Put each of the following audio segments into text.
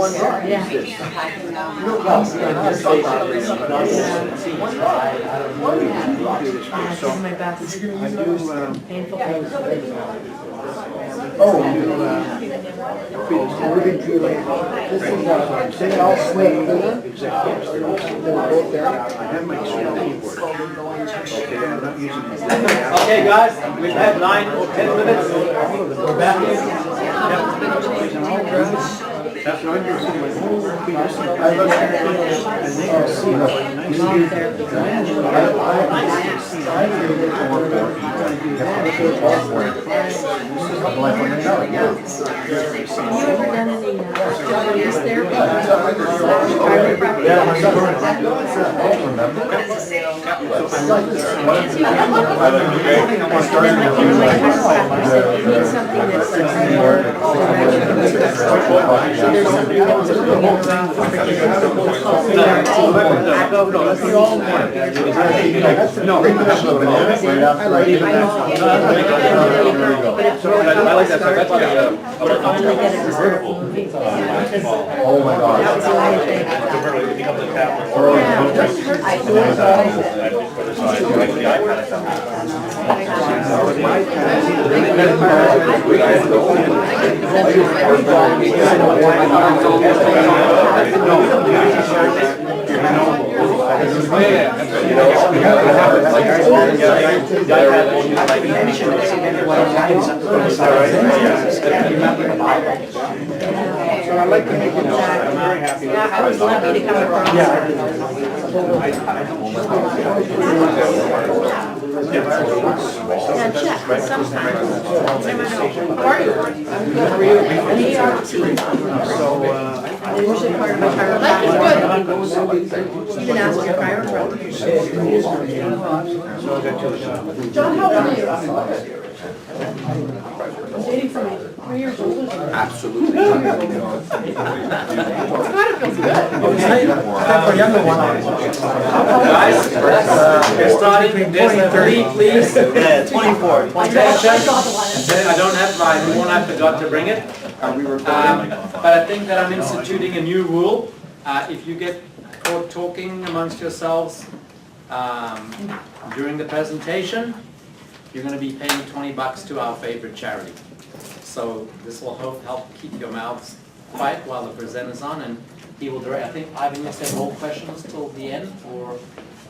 one drop. Yeah. Yeah, this is my best. Painful pain. Oh, Ruby Julie. This is, they all swim. They were both there. I have my keyboard. Okay, I'm not using it. Okay, guys, we've had 9 or 10 minutes. We're back in. That's what I'm using my whole computer. I look at it and they can see it like nice and Have you ever done any Japanese therapy? You need something that's more there's something else that's going around for I like that. That's Oh my God. So I like to make it. I'm very happy. Yeah, I was lucky to come across Yeah, check, sometimes. How are you? I'm good. How are you? ART. They're usually part of my chiropractic. You can ask your chiropractor. John, how old are you? I'm dating for me. 3 years older. Absolutely. God, it feels good. Guys, we're starting. There's 30, please. 24. I won't have forgot to bring it. But I think that I'm instituting a new rule. If you get caught talking amongst yourselves during the presentation, you're going to be paying $20 to our favorite charity. So this will help keep your mouths quiet while the presenter's on, and he will direct. I think Ivan, you said all questions till the end, or?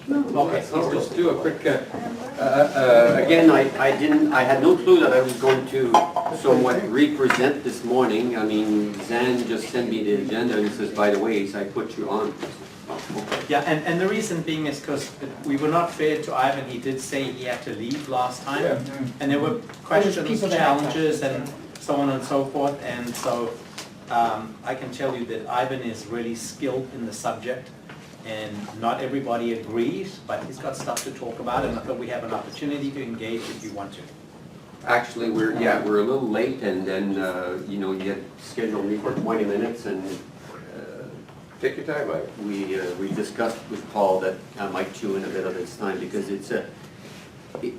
Okay, I'll just do a quick, again, I had no clue that I was going to somewhat represent this morning. I mean, Zan just sent me the agenda and he says, by the way, I put you on. Yeah, and the reason being is because we were not fair to Ivan. He did say he had to leave last time, and there were questions, challenges, and so on and so forth. And so I can tell you that Ivan is really skilled in the subject, and not everybody agrees, but he's got stuff to talk about, and I thought we have an opportunity to engage if you want to. Actually, we're a little late, and then, you know, you had scheduled me for 20 minutes, and Take your time, Mike. we discussed with Paul that I might chew in a bit of his time, because it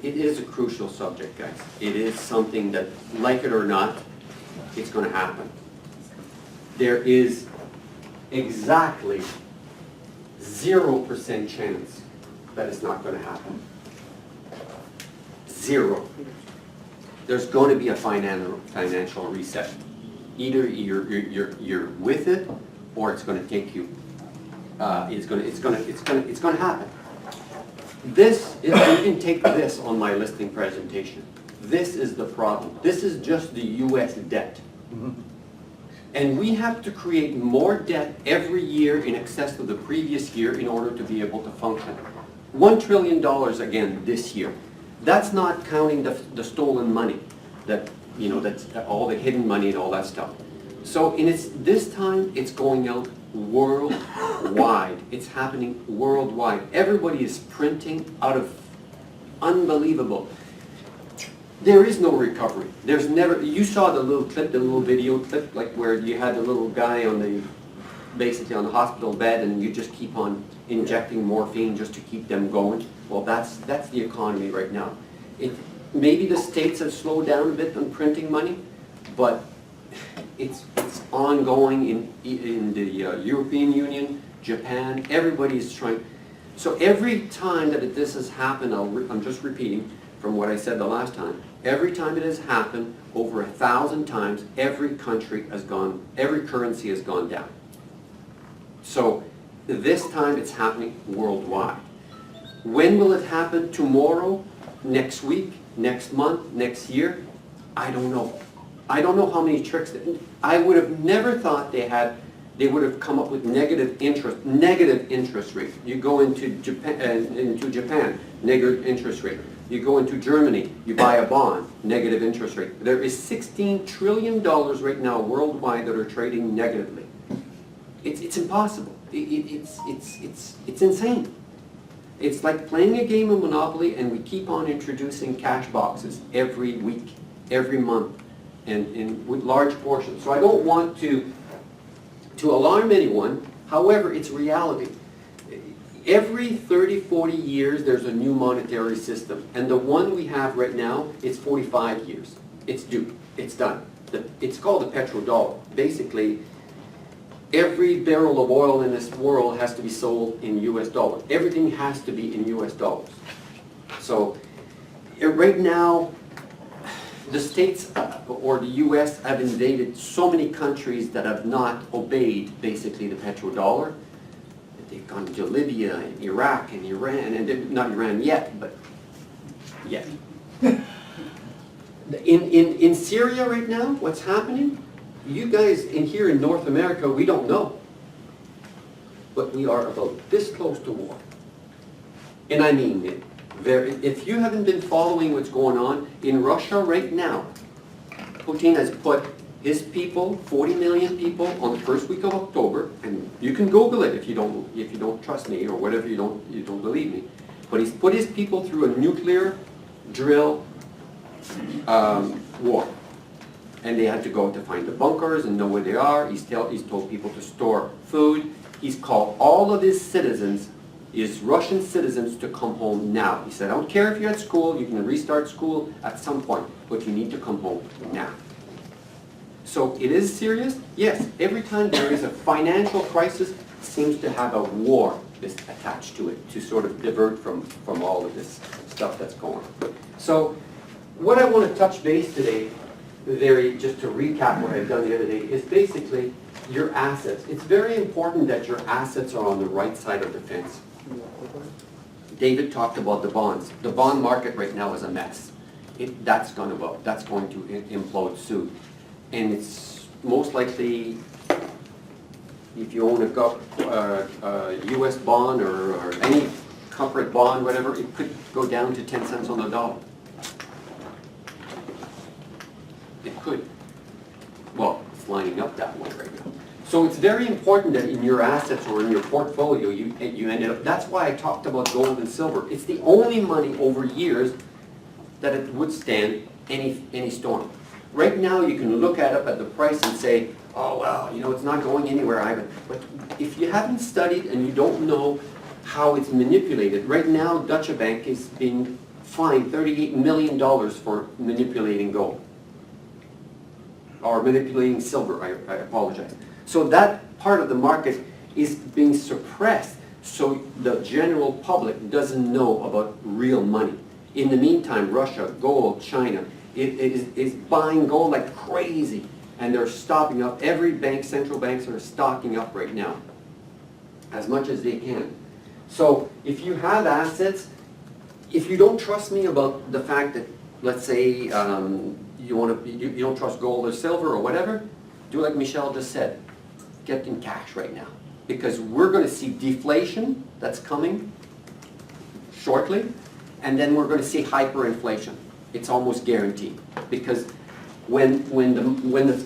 is a crucial subject, guys. It is something that, like it or not, it's going to happen. There is exactly 0% chance that it's not going to happen. 0. There's going to be a financial reset. Either you're with it, or it's going to take you. It's going to happen. This is, you can take this on my listing presentation. This is the problem. This is just the U.S. debt. And we have to create more debt every year in excess of the previous year in order to be able to function. $1 trillion again this year. That's not counting the stolen money, that, you know, that's all the hidden money and all that stuff. So this time it's going out worldwide. It's happening worldwide. Everybody is printing out of unbelievable. There is no recovery. There's never, you saw the little clip, the little video clip, like where you had the little guy basically on the hospital bed, and you just keep on injecting morphine just to keep them going. Well, that's the economy right now. Maybe the states have slowed down a bit on printing money, but it's ongoing in the European Union, Japan, everybody's trying. So every time that this has happened, I'm just repeating from what I said the last time, every time it has happened, over 1,000 times, every currency has gone down. So this time it's happening worldwide. When will it happen? Tomorrow? Next week? Next month? Next year? I don't know. I don't know how many tricks. I would have never thought they would have come up with negative interest rate. You go into Japan, negative interest rate. You go into Germany, you buy a bond, negative interest rate. There is $16 trillion right now worldwide that are trading negatively. It's impossible. It's insane. It's like playing a game of Monopoly, and we keep on introducing cash boxes every week, every month, and with large portions. So I don't want to alarm anyone. However, it's reality. Every 30, 40 years, there's a new monetary system. And the one we have right now, it's 45 years. It's due. It's done. It's called the petrodollar. Basically, every barrel of oil in this world has to be sold in US dollars. Everything has to be in US dollars. So right now, the States or the US have invaded so many countries that have not obeyed basically the petrodollar. They've gone to Libya and Iraq and Iran, and not Iran yet, but yet. In Syria right now, what's happening? You guys here in North America, we don't know. But we are about this close to war. And I mean it. If you haven't been following what's going on in Russia right now, Putin has put his people, 40 million people, on the first week of October, and you can Google it if you don't trust me or whatever, you don't believe me. But he's put his people through a nuclear drill war, and they had to go to find the bunkers and know where they are. He's told people to store food. He's called all of his citizens, his Russian citizens, to come home now. He said, I don't care if you're at school, you can restart school at some point, but you need to come home now. So it is serious? Yes. Every time there is a financial crisis, it seems to have a war attached to it to sort of divert from all of this stuff that's going on. So what I want to touch base today, just to recap what I've done the other day, is basically your assets. It's very important that your assets are on the right side of the fence. David talked about the bonds. The bond market right now is a mess. That's going to implode soon. And it's most likely, if you own a U.S. bond or any corporate bond, whatever, it could go down to 10 cents on the dollar. It could. Well, it's lining up that way right now. So it's very important that in your assets or in your portfolio, you ended up, that's why I talked about gold and silver. It's the only money over years that it would stand any storm. Right now, you can look at the price and say, oh, well, it's not going anywhere, Ivan. But if you haven't studied and you don't know how it's manipulated, right now, Deutsche Bank is being fined $38 million for manipulating gold. Or manipulating silver, I apologize. So that part of the market is being suppressed so the general public doesn't know about real money. In the meantime, Russia, gold, China, is buying gold like crazy, and they're stocking up. Every bank, central banks are stocking up right now, as much as they can. So if you have assets, if you don't trust me about the fact that, let's say, you don't trust gold or silver or whatever, do like Michelle just said, get in cash right now, because we're going to see deflation that's coming shortly, and then we're going to see hyperinflation. It's almost guaranteed, because when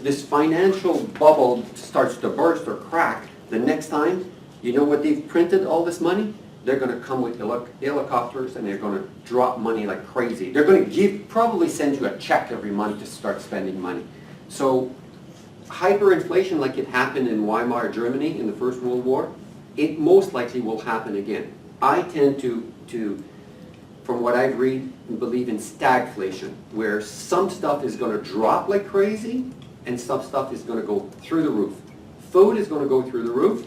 this financial bubble starts to burst or crack, the next time, you know what they've printed all this money? They're going to come with helicopters, and they're going to drop money like crazy. They're going to probably send you a check every month to start spending money. So hyperinflation, like it happened in Weimar, Germany in the First World War, it most likely will happen again. I tend to from what I've read, believe in stagflation, where some stuff is going to drop like crazy, and some stuff is gonna go through the roof. Food is gonna go through the roof.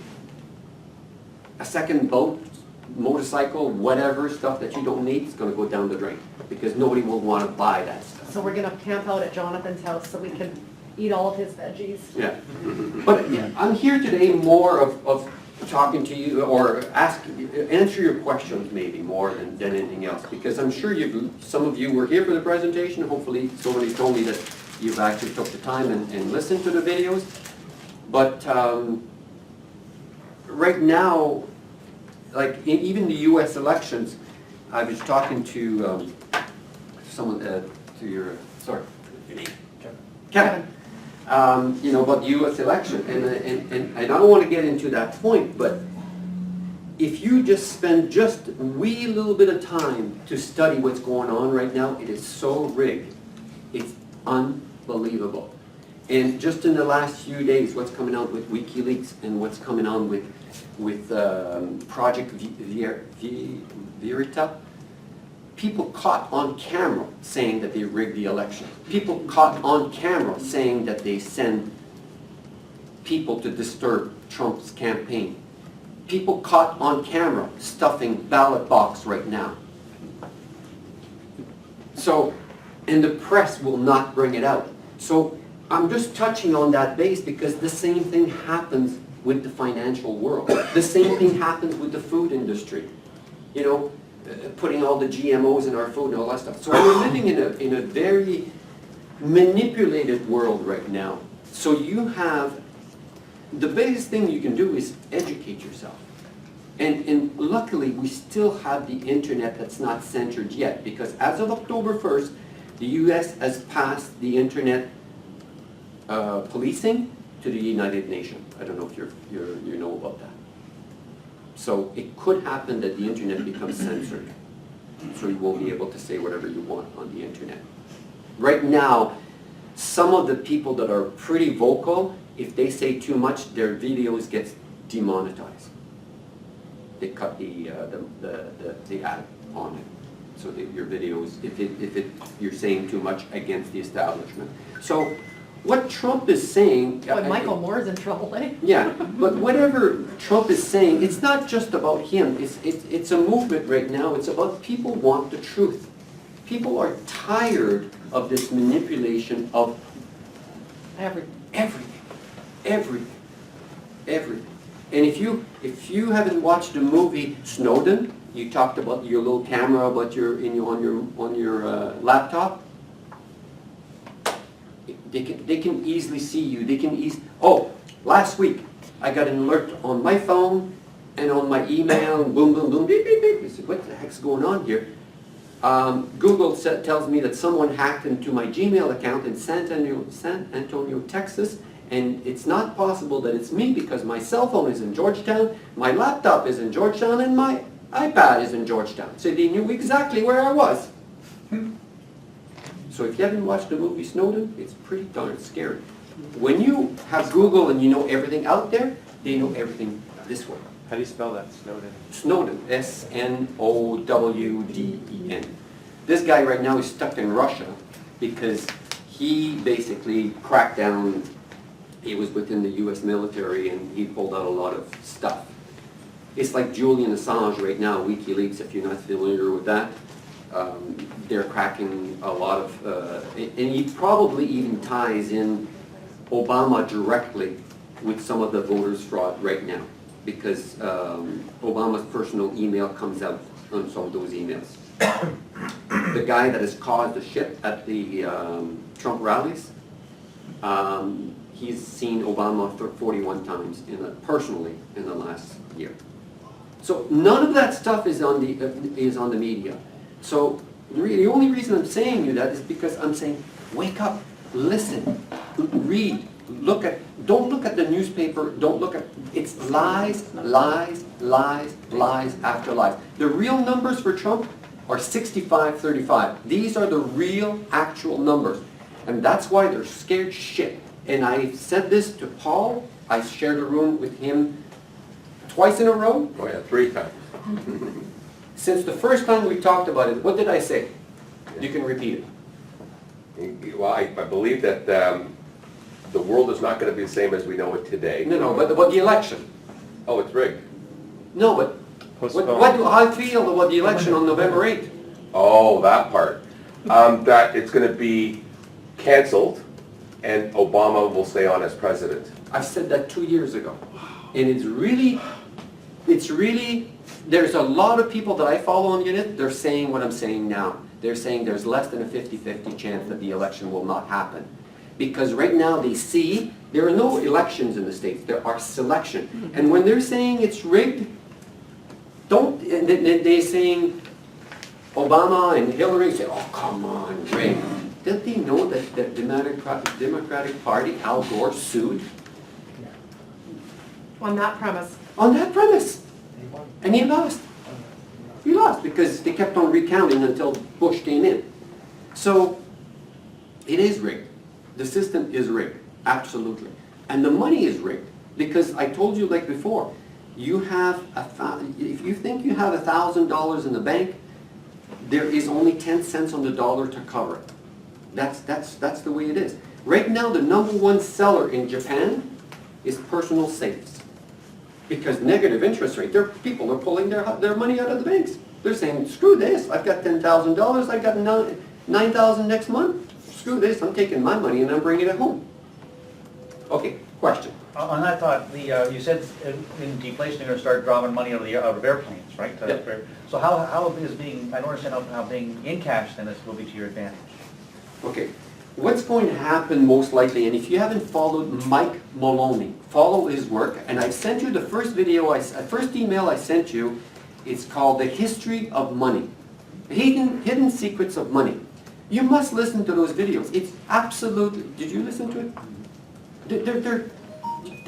A second boat, motorcycle, whatever stuff that you don't need is gonna go down the drain, because nobody will wanna buy that stuff. So we're gonna camp out at Jonathan's house so we can eat all of his veggies. Yeah, but yeah, I'm here today more of talking to you or answer your questions maybe more than anything else, because I'm sure some of you were here for the presentation. Hopefully somebody told me that you've actually took the time and listened to the videos. But right now, like even the US elections, I was talking to someone, to your, sorry, your name? Kevin. You know, about the US election, and I don't want to get into that point, but if you just spend just a wee little bit of time to study what's going on right now, it is so rigged. It's unbelievable. And just in the last few days, what's coming out with WikiLeaks and what's coming on with Project Verita, people caught on camera saying that they rigged the election. People caught on camera saying that they send people to disturb Trump's campaign. People caught on camera stuffing ballot box right now. So, and the press will not bring it out. So I'm just touching on that base because the same thing happens with the financial world. The same thing happens with the food industry. You know, putting all the GMOs in our food and all that stuff. So we're living in a very manipulated world right now. So you have, the biggest thing you can do is educate yourself. And luckily we still have the internet that's not censored yet, because as of October 1st, the US has passed the internet policing to the United Nations. I don't know if you know about that. So it could happen that the internet becomes censored. So you won't be able to say whatever you want on the internet. Right now, some of the people that are pretty vocal, if they say too much, their videos get demonetized. They cut the ad on it. So that your videos, if you're saying too much against the establishment. So what Trump is saying... But Michael Moore's in trouble, eh? Yeah, but whatever Trump is saying, it's not just about him. It's a movement right now. It's about people want the truth. People are tired of this manipulation of everything. And if you haven't watched the movie Snowden, you talked about your little camera about on your laptop. They can easily see you. Oh, last week I got an alert on my phone and on my email. Boom, boom, boom, beep, beep, beep. I said, what the heck's going on here? Google tells me that someone hacked into my Gmail account in San Antonio, Texas, and it's not possible that it's me because my cell phone is in Georgetown, my laptop is in Georgetown, and my iPad is in Georgetown. So they knew exactly where I was. So if you haven't watched the movie Snowden, it's pretty darn scary. When you have Google and you know everything out there, they know everything this way. How do you spell that, Snowden? Snowden, S-N-O-W-D-E-N. This guy right now is stuck in Russia because he basically cracked down. He was within the US military and he pulled out a lot of stuff. It's like Julian Assange right now, WikiLeaks, if you're not familiar with that. They're cracking a lot of, and he probably even ties in Obama directly with some of the voters' fraud right now, because Obama's personal email comes out on some of those emails. The guy that has caused the shit at the Trump rallies, he's seen Obama 41 times personally in the last year. So none of that stuff is on the media. So the only reason I'm saying you that is because I'm saying, wake up, listen, read, don't look at the newspaper, it's lies, lies, lies, lies after lies. The real numbers for Trump are 65-35. These are the real, actual numbers. And that's why they're scared shit. And I said this to Paul, I shared a room with him twice in a row. Oh yeah, 3 times. Since the first time we talked about it, what did I say? You can repeat it. Well, I believe that the world is not gonna be the same as we know it today. No, but about the election. Oh, it's rigged. No, but what do I feel about the election on November 8th? Oh, that part. That it's gonna be canceled and Obama will stay on as president. I said that 2 years ago. And it's really, there's a lot of people that I follow on the internet, they're saying what I'm saying now. They're saying there's less than a 50-50 chance that the election will not happen. Because right now they see, there are no elections in the States, there are selection. And when they're saying it's rigged, they're saying Obama and Hillary say, oh, come on, rigged. Didn't they know that the Democratic Party, Al Gore, sued? On that premise. On that premise. And he lost. He lost because they kept on recounting until Bush came in. So it is rigged. The system is rigged, absolutely. And the money is rigged because I told you like before, you have if you think you have $1,000 in the bank, there is only 10 cents on the dollar to cover it. That's the way it is. Right now, the #1 seller in Japan is personal safes. Because negative interest rate, people are pulling their money out of the banks. They're saying, screw this, I've got $10,000, I've got $9,000 next month. Screw this, I'm taking my money and I'm bringing it home. Okay, question. On that thought, you said in deflation you're going to start drawing money out of airplanes, right? Yep. So how is being, I don't understand how being in cash then will be to your advantage. Okay, what's going to happen most likely, and if you haven't followed Mike Maloney, follow his work, and I sent you the first first email I sent you, it's called The History of Money. Hidden Secrets of Money. You must listen to those videos. It's absolute, did you listen to it?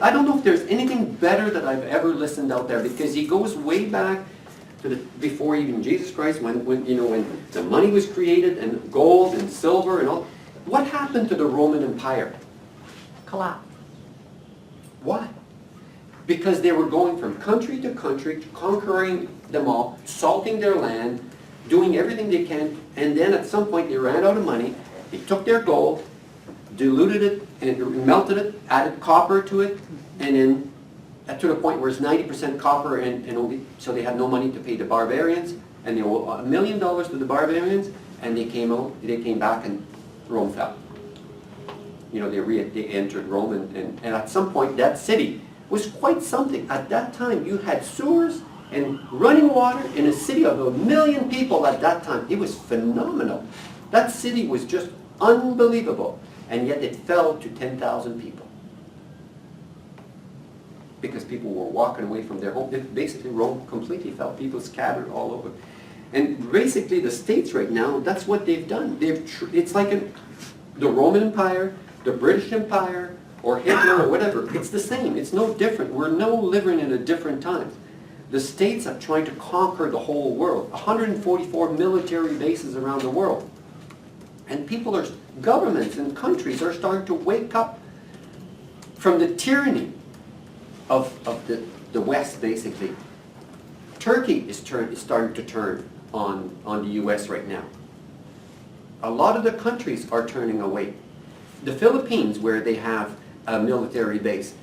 I don't know if there's anything better that I've ever listened out there because he goes way back to before even Jesus Christ when the money was created and gold and silver and all. What happened to the Roman Empire? Collapse. Why? Because they were going from country to country, conquering them all, salting their land, doing everything they can, and then at some point they ran out of money. They took their gold, diluted it, and melted it, added copper to it, and then to the point where it's 90% copper, and only, so they had no money to pay the barbarians, and they owed $1 million to the barbarians, and they came back and Rome fell. You know, they entered Rome, and at some point that city was quite something. At that time, you had sewers and running water in a city of 1 million people at that time. It was phenomenal. That city was just unbelievable, and yet it fell to 10,000 people. Because people were walking away from their home. Basically, Rome completely fell. People scattered all over. And basically, the States right now, that's what they've done. It's like the Roman Empire, the British Empire, or Hitler, or whatever. It's the same. It's no different. We're no living in a different time. The States are trying to conquer the whole world. 144 military bases around the world. And governments and countries are starting to wake up from the tyranny of the West, basically. Turkey is starting to turn on the U.S. right now. A lot of the countries are turning away. The Philippines, where they have a military base,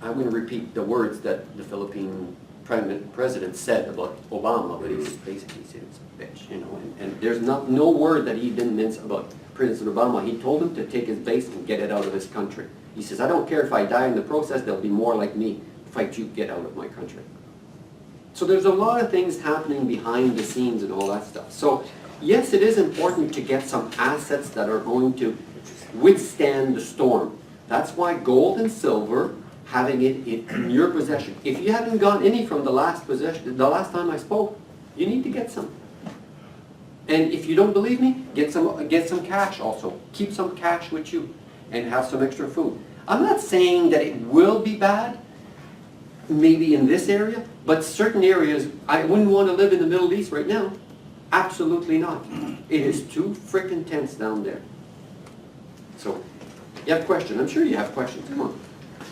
I'm going to repeat the words that the Philippine president said about Obama, but he's basically said it's a bitch, you know, and there's no word that he didn't mince about President Obama. He told him to take his base and get it out of his country. He says, I don't care if I die in the process, they'll be more like me if I get out of my country. So there's a lot of things happening behind the scenes and all that stuff. So yes, it is important to get some assets that are going to withstand the storm. That's why gold and silver, having it in your possession. If you haven't got any from the last time I spoke, you need to get some. And if you don't believe me, get some cash also. Keep some cash with you and have some extra food. I'm not saying that it will be bad, maybe in this area, but certain areas, I wouldn't want to live in the Middle East right now. Absolutely not. It is too frickin' tense down there. So, you have a question? I'm sure you have questions. Come on.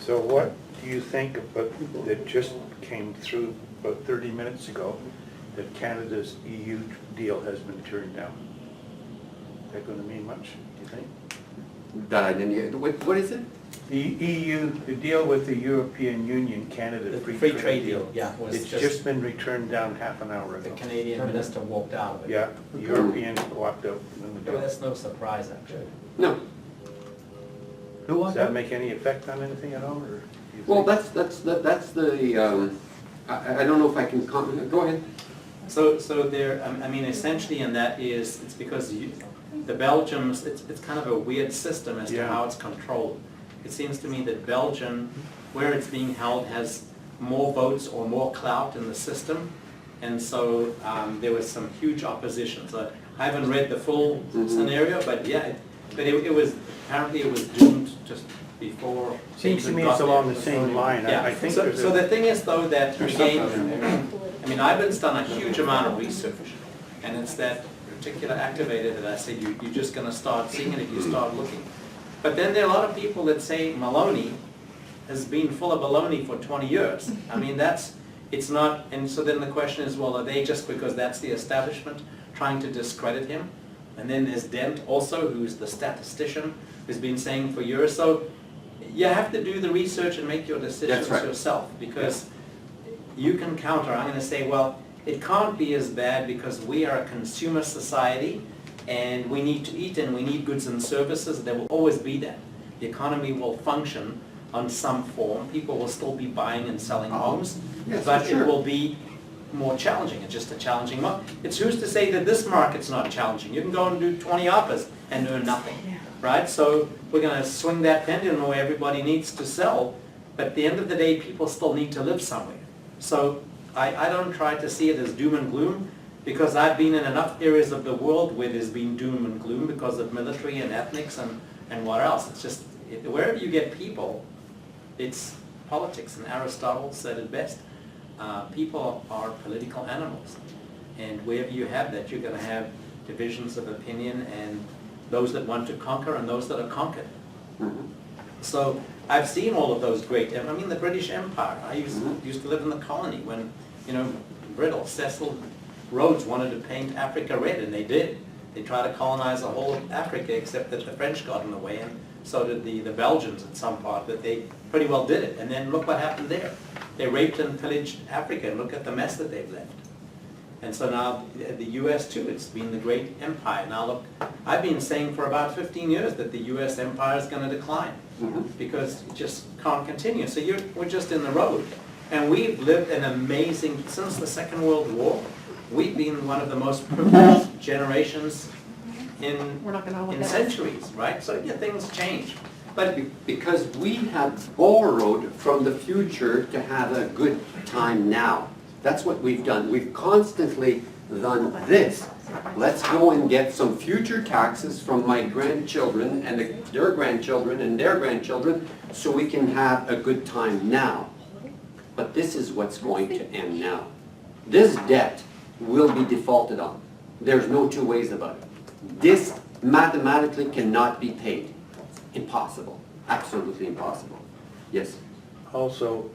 So what do you think about, that just came through about 30 minutes ago, that Canada's EU deal has been turned down? Is that going to mean much, do you think? That I didn't hear. What is it? The EU, the deal with the European Union, Canada, The free free trade trade deal. deal, yeah, was It's just, just been returned down half an hour the ago. Canadian minister walked out of it. Yeah, the Europeans walked out. Well, that's no surprise, actually. No. Who Does that make any effect on anything at all, or? do you Well, think- that's the, I don't know if I can comment, go ahead. So there, I mean, essentially, and that is, it's because the Belgians, it's kind of a weird system as to Yeah. how it's controlled. It seems to me that Belgium, where it's being held, has more votes or more clout in the system. And so there was some huge opposition. So I haven't read the full scenario, but yeah, it was, apparently it was doomed just before. Seems to even me got it's there. along the same line. Yeah, I think so there's so a, the thing is though that, there's again, something in there. I mean, Ivan's done a huge amount of research, and it's that particular activator that I said you're just gonna start seeing it if you start looking. But then there are a lot of people that say Maloney has been full of baloney for 20 years. I mean, it's not, and so then the question is, well, are they just because that's the establishment trying to discredit him? And then there's Dent also, who's the statistician, who's been saying for years. So you have to do the research and make your decisions That's right. yourself, because you can counter. I'm going to say, well, it can't be as bad because we are a consumer society and we need to eat and we need goods and services. There will always be that. The economy will function on some form. People will still be buying and selling homes, Yes, but sure. it will be more challenging. It's just a challenging market. It's who's to say that this market's not challenging? You can go and do 20 offers and earn nothing, right? So we're going to swing that pendulum where everybody needs to sell, but at the end of the day, people still need to live somewhere. So I don't try to see it as doom and gloom, because I've been in enough areas of the world where there's been doom and gloom because of military and ethnics and what else. It's just, wherever you get people, it's politics, and Aristotle said it best. People are political animals, and wherever you have that, you're going to have divisions of opinion and those that want to conquer and those that are conquered. Mhm. So I've seen all of those great, I mean, the British Empire. I used to live in the colony when, Cecil Rhodes wanted to paint Africa red, and they did. They tried to colonize the whole of Africa, except that the French got in the way, and so did the Belgians at some part, but they pretty well did it. And then look what happened there. They raped and pillaged Africa, and look at the mess that they've left. And so now the U.S. too, it's been the great empire. Now look, I've been saying for about 15 years that the U.S. empire is going to decline because it just can't continue. So we're just in the road. And we've lived an amazing, since the Second World War, we've been one of the most privileged generations We're not gonna know what in that is. centuries, right? So yeah, things change. But Because we have borrowed from the future to have a good time now. That's what we've done. We've constantly done this. Let's go and get some future taxes from my grandchildren and their grandchildren and their grandchildren so we can have a good time now. But this is what's going to end now. This debt will be defaulted on. There's no two ways about it. This mathematically cannot be paid. Impossible. Absolutely impossible. Yes. Also,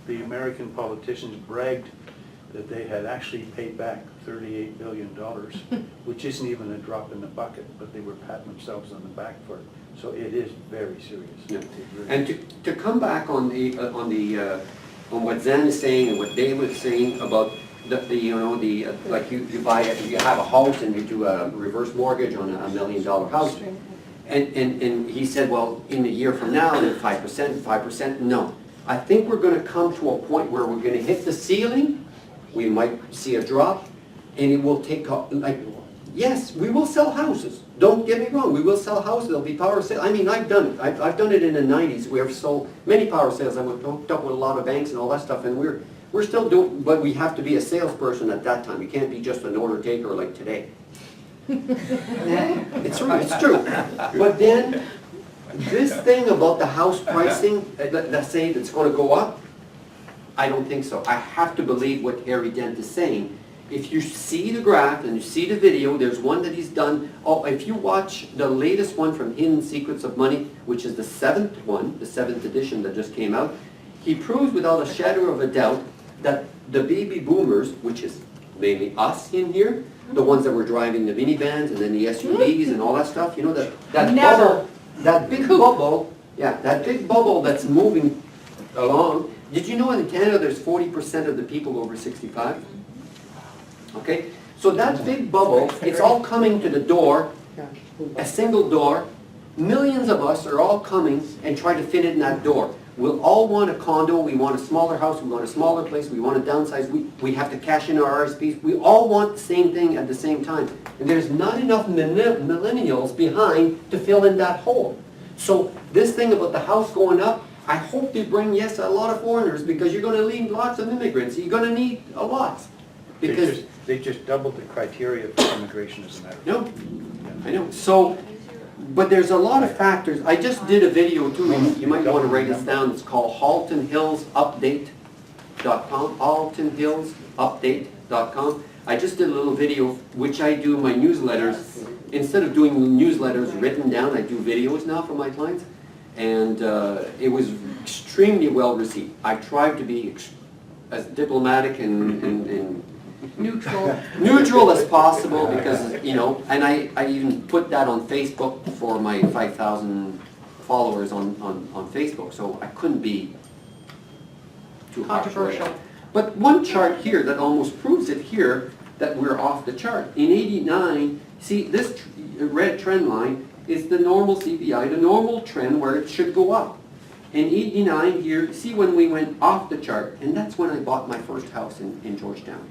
the American politicians bragged that they had actually paid back $38 billion, which isn't even a drop in the bucket, but they were patting themselves on the back for it. So it is very serious. Yeah. It really And is. to come back on on what Zen is saying and what Dave was saying about like you have a house and you do a reverse mortgage on $1 million house. And he said, well, in a year from now, then 5%. No. I think we're going to come to a point where we're going to hit the ceiling. We might see a drop, and it will take, yes, we will sell houses. Don't get me wrong, we will sell houses. There'll be power sales. I mean, I've done it. I've done it in the 90s. We have sold many power sales. I hooked up with a lot of banks and all that stuff, and we're still doing, but we have to be a salesperson at that time. You can't be just an order taker like today. It's true. But then, this thing about the house pricing, let's say that's going to go up, I don't think so. I have to believe what Harry Dent is saying. If you see the graph and you see the video, there's one that he's done. Oh, if you watch the latest one from Hidden Secrets of Money, which is the 7th one, the 7th edition that just came out, he proves without a shadow of a doubt that the baby boomers, which is mainly us in here, the ones that were driving the minivans and then the SUVs and all that stuff, that Never. bubble, that big bubble, Yeah, that big bubble that's moving along. Did you know in Canada there's 40% of the people over 65? Okay, so that big bubble, it's all coming to the door, a single door. Millions of us are all coming and trying to fit in that door. We'll all want a condo, we want a smaller house, we want a smaller place, we want to downsize, we have to cash in our RSPs. We all want the same thing at the same time. And there's not enough millennials behind to fill in that hole. So this thing about the house going up, I hope they bring, yes, a lot of foreigners, because you're going to need lots of immigrants. You're going to need a lot. Because, They just doubled the criteria for immigration, as a matter of fact. no, I know. So, but there's a lot of factors. I just did a video too, you might want to write this down. It's called HaltonHillsUpdate.com, HaltonHillsUpdate.com. I just did a little video, which I do my newsletters. Instead of doing newsletters written down, I do videos now for my clients. And it was extremely well received. I tried to be as diplomatic and neutral as possible, because, you know, and I even put that on Facebook for my 5,000 followers on Facebook, so I couldn't be too Controversial. harsh. But one chart here that almost proves it here, that we're off the chart. In '89, see this red trend line is the normal CPI, the normal trend where it should go up. In '89 here, see when we went off the chart, and that's when I bought my first house in Georgetown.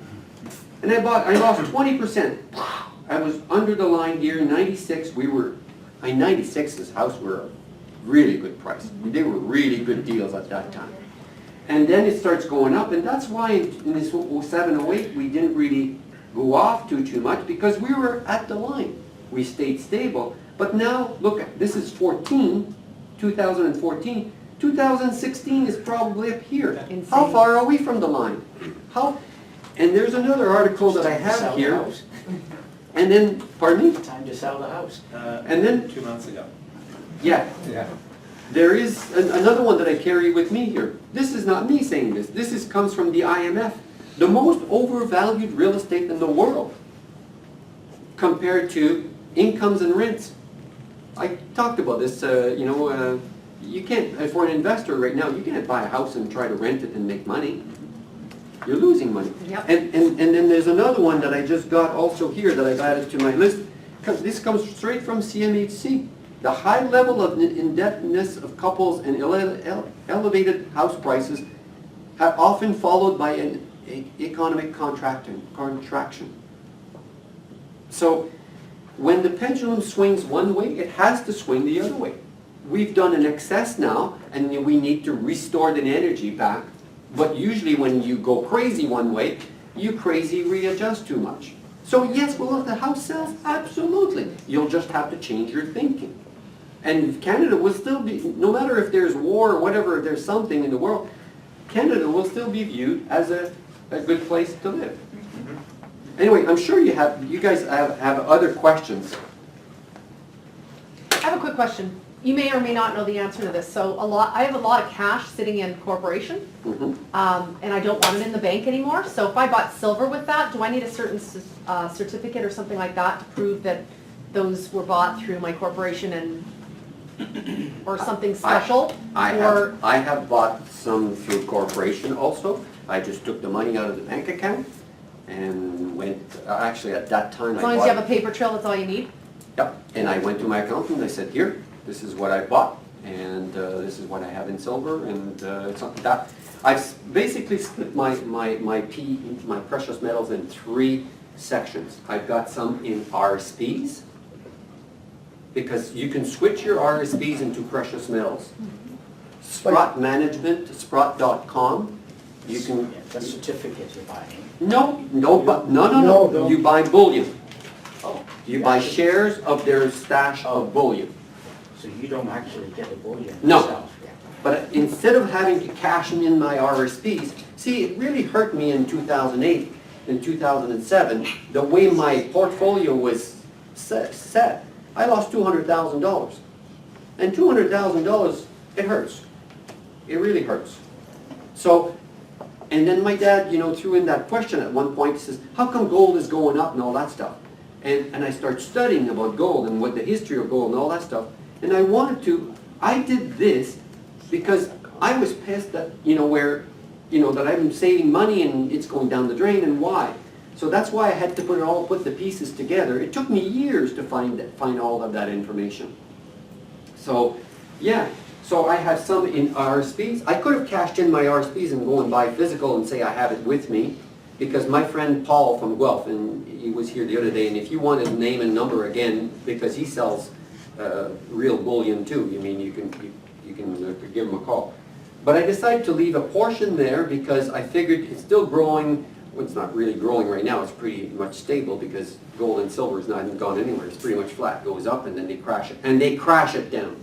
And I lost 20%. I was under the line here in '96. We were, in '96's house were a really good price. They were really good deals at that time. And then it starts going up, and that's why in this 07, 08, we didn't really go off too much, because we were at the line. We stayed stable. But now, look, this is 2014. 2016 is probably up here. Insane. How far are we from the line? And there's another article that I have here. And then, pardon me? Time to sell the house. And then, 2 months ago. yeah. There is another one that I carry with me here. This is not me saying this. This comes from the IMF. The most overvalued real estate in the world compared to incomes and rents. I talked about this, you can't, for an investor right now, you can't buy a house and try to rent it and make money. You're losing money. Yep. And then there's another one that I just got also here that I've added to my list. This comes straight from CMHC. The high level of indebtedness of couples and elevated house prices have often followed by an economic contraction. So when the pendulum swings one way, it has to swing the other way. We've done an excess now, and we need to restore the energy back. But usually when you go crazy one way, you crazy readjust too much. So yes, will the house sell? Absolutely. You'll just have to change your thinking. And Canada will still be, no matter if there's war or whatever, if there's something in the world, Canada will still be viewed as a good place to live. Anyway, I'm sure you guys have other questions. I have a quick question. You may or may not know the answer to this. So I have a lot of cash sitting in corporation, Mhm. and I don't want it in the bank anymore. So if I bought silver with that, do I need a certain certificate or something like that to prove that those were bought through my corporation or something special? I have bought some through corporation also. I just took the money out of the bank account and went, actually at that time As long as you have a paper trail, that's all you need? Yep, and I went to my accountant and I said, here, this is what I bought, and this is what I have in silver, and it's something that, I've basically split my precious metals in 3 sections. I've got some in RSPs, because you can switch your RSPs into precious metals. Sprott Management, Sprott.com, you can, The certificate you're buying. no, No. you buy bullion. Oh. You buy shares of their stash of bullion. So you don't actually get the bullion No. yourself? Yeah. But instead of having to cash in my RSPs, see, it really hurt me in 2008 and 2007, the way my portfolio was set. I lost $200,000. And $200,000, it hurts. It really hurts. So, and then my dad, threw in that question at one point. He says, how come gold is going up and all that stuff? And I start studying about gold and what the history of gold and all that stuff. And I wanted to I did this because I was pissed that, that I'm saving money and it's going down the drain, and why? So that's why I had to put the pieces together. It took me years to find all of that information. So, yeah, so I have some in RSPs. I could have cashed in my RSPs and go and buy physical and say I have it with me, because my friend Paul from Guelph, and he was here the other day, and if you want his name and number again, because he sells real bullion too, you can give him a call. But I decided to leave a portion there because I figured it's still growing. Well, it's not really growing right now, it's pretty much stable because gold and silver has not gone anywhere. It's pretty much flat, goes up and then they crash it. And they crash it down.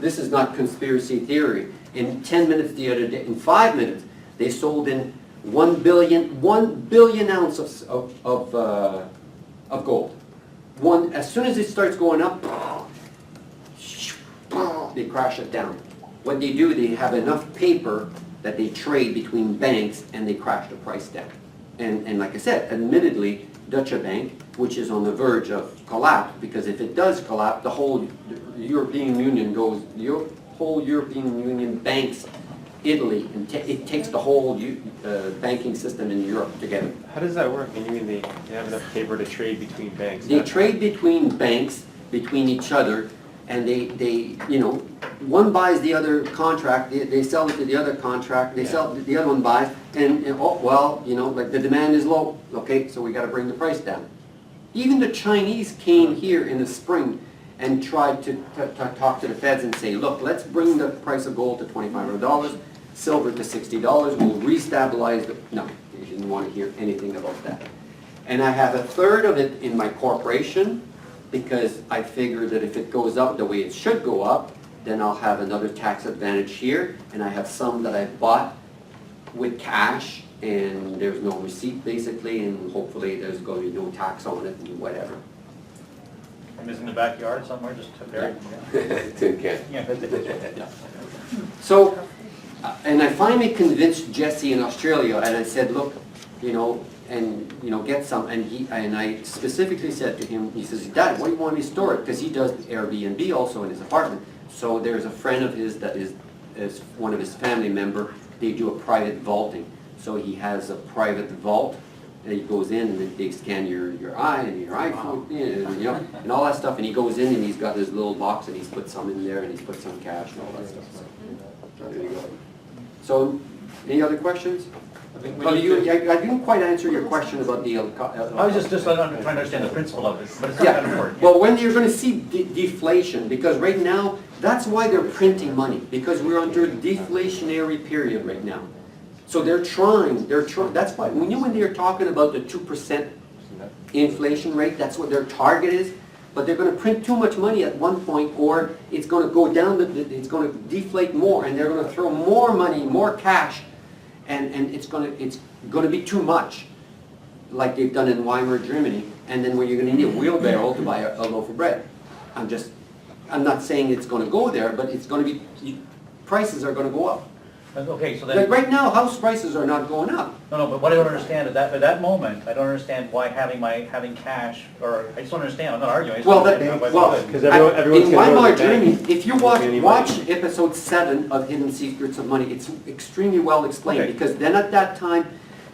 This is not conspiracy theory. In 10 minutes the other day, in 5 minutes, they sold in 1 billion ounces of gold. As soon as it starts going up, they crash it down. What they do, they have enough paper that they trade between banks and they crash the price down. And like I said, admittedly, Deutsche Bank, which is on the verge of collapse, because if it does collapse, the whole European Union banks Italy, and it takes the whole banking system in Europe together. How does that work? You mean they have enough paper to trade between banks? They trade between banks, between each other, and they one buys the other contract, they sell it to the other contract, they sell, the other one buys, and like the demand is low, okay, so we got to bring the price down. Even the Chinese came here in the spring and tried to talk to the feds and say, look, let's bring the price of gold to $2,500, silver to $60, we'll restabilize the... No, they didn't want to hear anything about that. And I have a third of it in my corporation because I figure that if it goes up the way it should go up, then I'll have another tax advantage here, and I have some that I bought with cash, and there's no receipt basically, and hopefully there's going to be no tax on it and whatever. And is in the backyard somewhere, just to bury it? Tin can. Yeah. So, and I finally convinced Jesse in Australia, and I said, look, get some, and I specifically said to him, he says, Dad, why do you want me to store it? Because he does Airbnb also in his apartment. So there's a friend of his that is one of his family member, they do a private vaulting. So he has a private vault, and he goes in and they scan your eye and your iPhone, and all that stuff, and he goes in and he's got his little box and he's put some in there and he's put some cash and all that stuff. So there you go. So, any other questions? I didn't quite answer your question about the... I was just trying to understand the principle of this, but it's not that important. Well, when you're going to see deflation, because right now, that's why they're printing money, because we're under a deflationary period right now. So they're trying, that's why, when they're talking about the 2% inflation rate, that's what their target is, but they're going to print too much money at one point, or it's going to go down, it's going to deflate more, and they're going to throw more money, more cash, and it's going to be too much, like they've done in Weimar, Germany, and then when you're going to need a wheelbarrow to buy a loaf of bread. I'm not saying it's going to go there, but it's going to be, prices are going to go up. Okay, so then... Like right now, house prices are not going up. No, but what I don't understand is that at that moment, I don't understand why having cash, or I just don't understand, I'm not arguing. I just Well, don't understand why it's good. Because everyone's in gonna go to Weimar, the bank. Germany, if you Not getting any watch money. episode 7 of Hidden Secrets of Money, it's extremely well explained, Okay. because then at that time,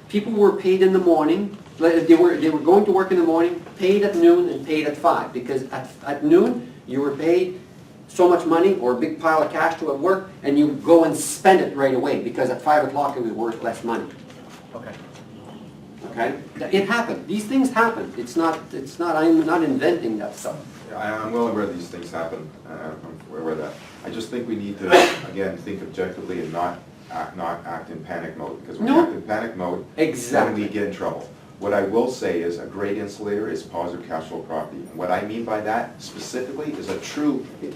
people were paid in the morning, they were going to work in the morning, paid at noon and paid at 5, because at noon, you were paid so much money or a big pile of cash to at work, and you go and spend it right away, because at 5 o'clock it was worth less money. Okay. Okay? It happened. These things happen. I'm not inventing that stuff. I'm well aware these things happen. I'm aware of that. I just think we need to, again, think objectively and not act in panic mode. Because when you No. act in panic mode, Exactly. then we get in trouble. What I will say is a great insulator is positive cash flow property. And what I mean by that specifically is a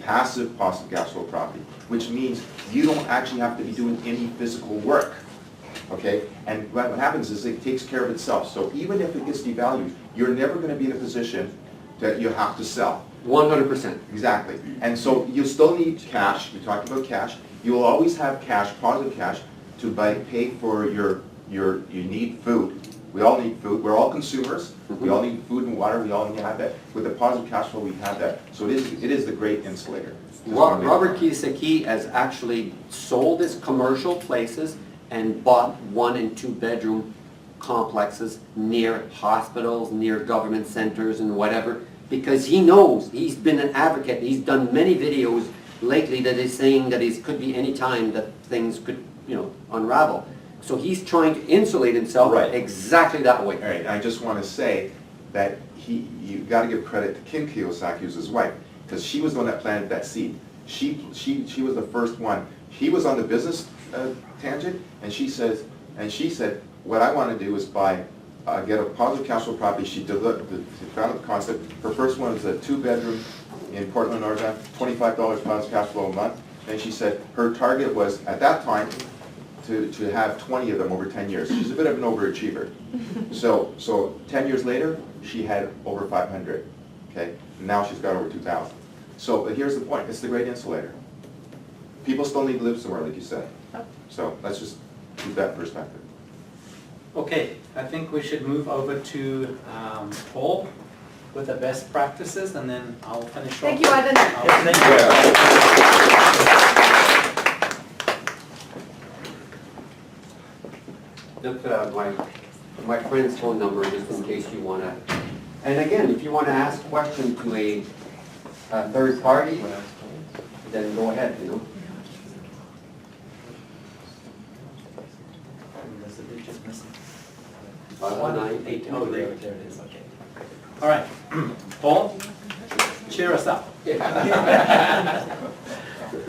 passive positive cash flow property, which means you don't actually have to be doing any physical work. Okay? And what happens is it takes care of itself. So even if it gets devalued, you're never going to be in a position that you have to sell. 100%. Exactly. And so you still need cash. We talked about cash. You will always have cash, positive cash, to pay for you need food. We all need food. We're all consumers. We all need food and water. We all need to have that. With the positive cash flow, we have that. So it is the great insulator. Robert Kiyosaki has actually sold his commercial places and bought 1 and 2 bedroom complexes near hospitals, near government centers and whatever, because he knows, he's been an advocate, he's done many videos lately that is saying that it could be any time that things could, unravel. So he's trying to insulate himself Right. exactly that way. All right, I just want to say that you got to give credit to Kim Kiyosaki, who's his wife, because she was the one that planted that seed. She was the first one. He was on the business tangent, and she said, what I want to do is get a positive cash flow property. She found the concept. Her first one was a 2-bedroom in Portland, Oregon, $25 positive cash flow a month. And she said her target was, at that time, to have 20 of them over 10 years. She's a bit of an overachiever. So 10 years later, she had over 500, okay? Now she's got over 2,000. So, but here's the point, it's the great insulator. People still need to live somewhere, like you said. So let's just keep that in perspective. Okay, I think we should move over to Paul with the best practices, and then I'll finish off. Thank you, Ivan. Look, my friend's phone number, just in case you want to. And again, if you want to ask questions to a third party, then go ahead, There's a digit missing. 519-823. Oh, there it is, okay. All right, Paul, cheer us up.